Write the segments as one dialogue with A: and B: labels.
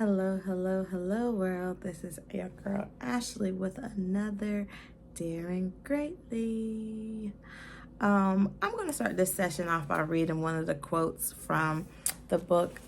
A: Hello world. This is your girl Ashley with another Daring Greatly. I'm going to start this session off by reading one of the quotes from the book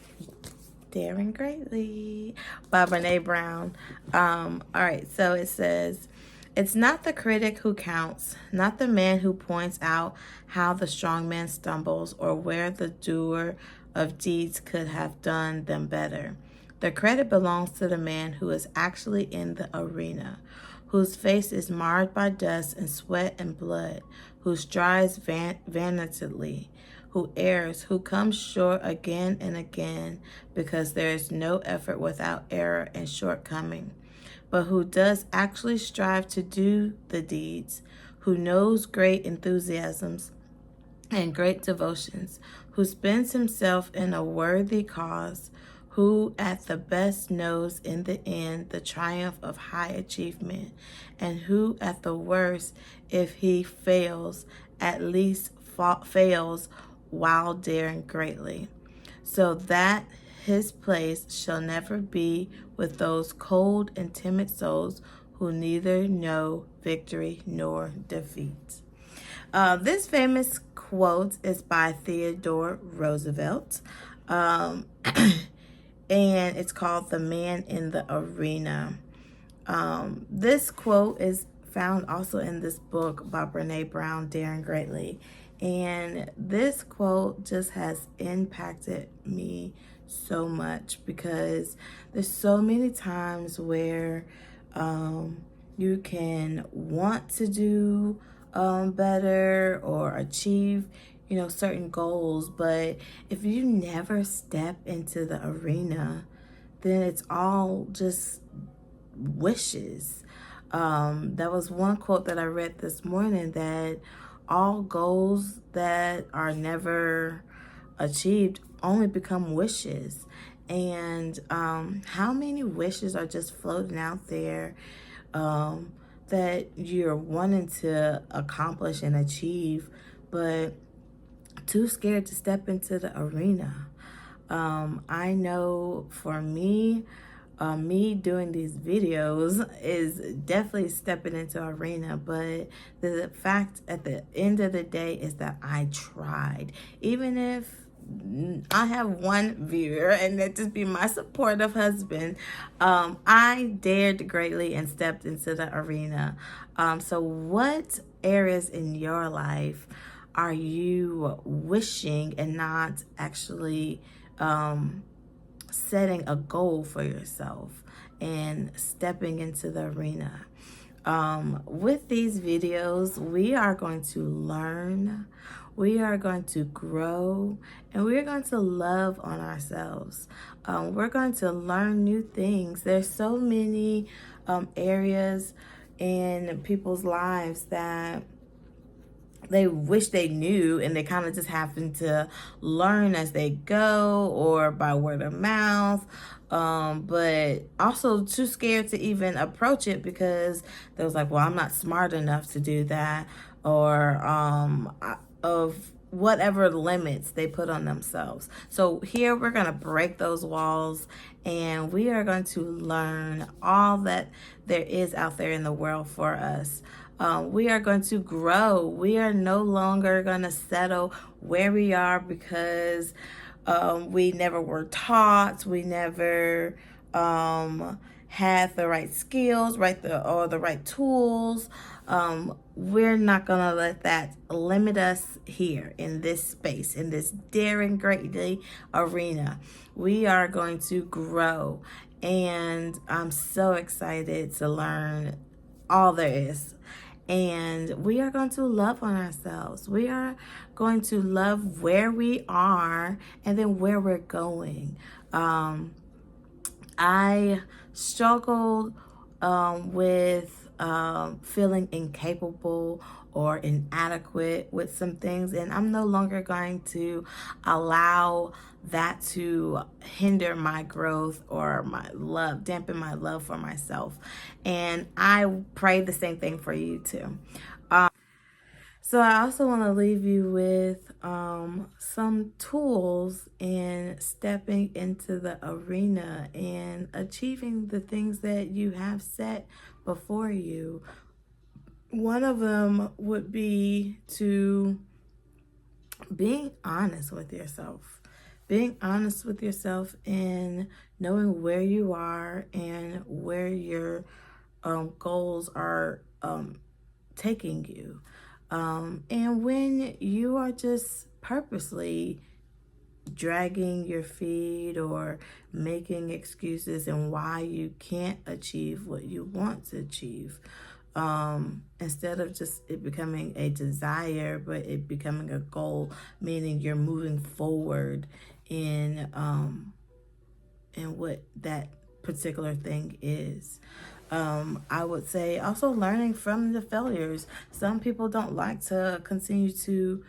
A: Daring Greatly by Brene Brown. All right, so it says, "It's not the critic who counts, not the man who points out how the strong man stumbles or where the doer of deeds could have done them better. The credit belongs to the man who is actually in the arena, whose face is marred by dust and sweat and blood, who strives vanitedly, who errs, who comes short again and again, because there is no effort without error and shortcoming, but who does actually strive to do the deeds, who knows great enthusiasms and great devotions, who spends himself in a worthy cause, who at the best knows in the end the triumph of high achievement, and who at the worst, if he fails, at least fails while daring greatly, so that his place shall never be with those cold and timid souls who neither know victory nor defeat." This famous quote is by Theodore Roosevelt, and it's called "The Man in the Arena." This quote is found also in this book by Brene Brown, Daring Greatly. And this quote just has impacted me so much because there's so many times where you can want to do better or achieve, certain goals. But if you never step into the arena, then it's all just wishes. That was one quote that I read this morning, that all goals that are never achieved only become wishes. And how many wishes are just floating out there that you're wanting to accomplish and achieve, but too scared to step into the arena? I know for me, me doing these videos is definitely stepping into arena, but the fact at the end of the day is that I tried. Even if I have one viewer and that just be my supportive husband, I dared greatly and stepped into the arena. So what areas in your life are you wishing and not actually setting a goal for yourself and stepping into the arena? With these videos, we are going to learn, we are going to grow, and we're going to love on ourselves. We're going to learn new things. There's so many areas in people's lives that they wish they knew, and they kind of just happen to learn as they go or by word of mouth, but also too scared to even approach it because they was like, well, I'm not smart enough to do that, or of whatever limits they put on themselves. So here we're going to break those walls, and we are going to learn all that there is out there in the world for us. We are going to grow. We are no longer going to settle where we are because we never were taught. We never had the right skills, or the right tools. We're not going to let that limit us here in this space, in this daring greatly arena. We are going to grow, and I'm so excited to learn all there is. And we are going to love on ourselves. We are going to love where we are and then where we're going. I struggled with feeling incapable or inadequate with some things, and I'm no longer going to allow that to hinder my growth or my love, dampen my love for myself. And I pray the same thing for you too. So I also want to leave you with some tools in stepping into the arena and achieving the things that you have set before you. One of them would be to being honest with yourself. Being honest with yourself and knowing where you are and where your goals are taking you. And when you are just purposely dragging your feet or making excuses and why you can't achieve what you want to achieve, instead of just it becoming a desire, but it becoming a goal, meaning you're moving forward in what that particular thing is. I would say also learning from the failures. Some people don't like to continue to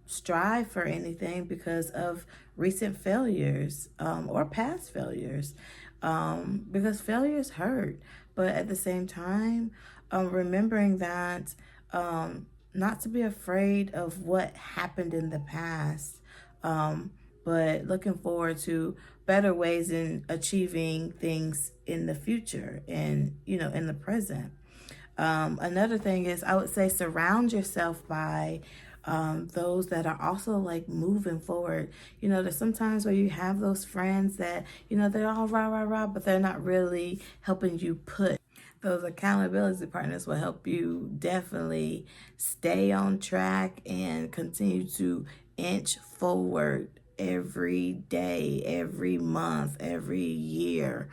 A: strive for anything because of recent failures or past failures, because failures hurt. But at the same time, remembering that not to be afraid of what happened in the past, but looking forward to better ways in achieving things in the future and, in the present. Another thing is, I would say, surround yourself by those that are also like moving forward. There's sometimes where you have those friends that, they're all rah, rah, rah, but they're not really helping you put. Those accountability partners will help you definitely stay on track and continue to inch forward every day, every month, every year.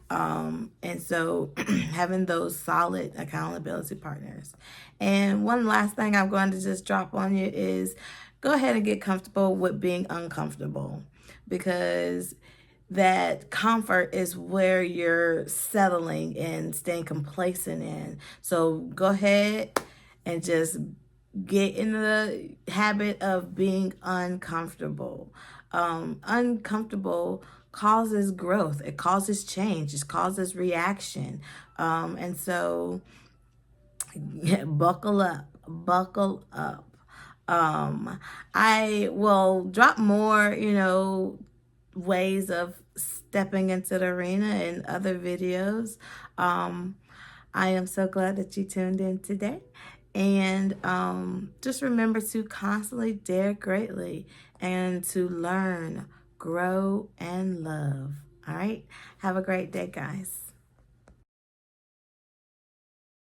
A: And so having those solid accountability partners. And one last thing I'm going to just drop on you is go ahead and get comfortable with being uncomfortable, because that comfort is where you're settling and staying complacent in. So go ahead and just get in the habit of being uncomfortable. Uncomfortable causes growth, it causes change, it causes reaction. And so buckle up, buckle up. I will drop more, ways of stepping into the arena in other videos. I am so glad that you tuned in today. And just remember to constantly dare greatly and to learn, grow, and love. All right. Have a great day, guys.